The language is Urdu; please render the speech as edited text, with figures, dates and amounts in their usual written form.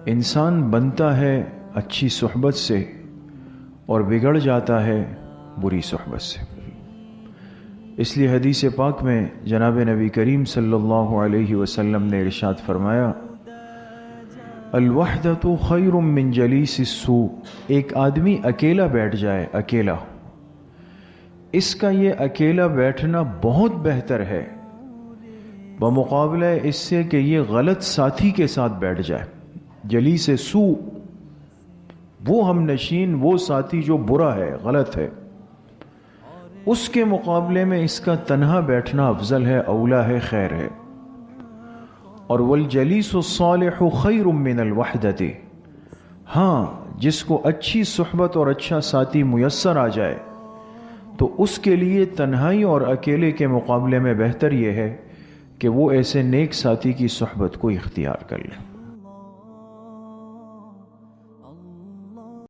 انسان بنتا ہے اچھی صحبت سے اور بگڑ جاتا ہے بری صحبت سے۔ اس لیے حدیث پاک میں جناب نبی کریم صلی اللہ علیہ وسلم نے ارشاد فرمایا، الوحدۃ خیر من جلیس السوء، ایک آدمی اکیلا بیٹھ جائے، اکیلا، اس کا یہ اکیلا بیٹھنا بہت بہتر ہے بمقابلہ اس سے کہ یہ غلط ساتھی کے ساتھ بیٹھ جائے۔ جلیس سوء، وہ ہم نشین، وہ ساتھی جو برا ہے، غلط ہے، اس کے مقابلے میں اس کا تنہا بیٹھنا افضل ہے، اولا ہے، خیر ہے۔ اور والجلیس الصالح خیر من الوحدۃ، ہاں جس کو اچھی صحبت اور اچھا ساتھی میسر آ جائے تو اس کے لیے تنہائی اور اکیلے کے مقابلے میں بہتر یہ ہے کہ وہ ایسے نیک ساتھی کی صحبت کو اختیار کر لے۔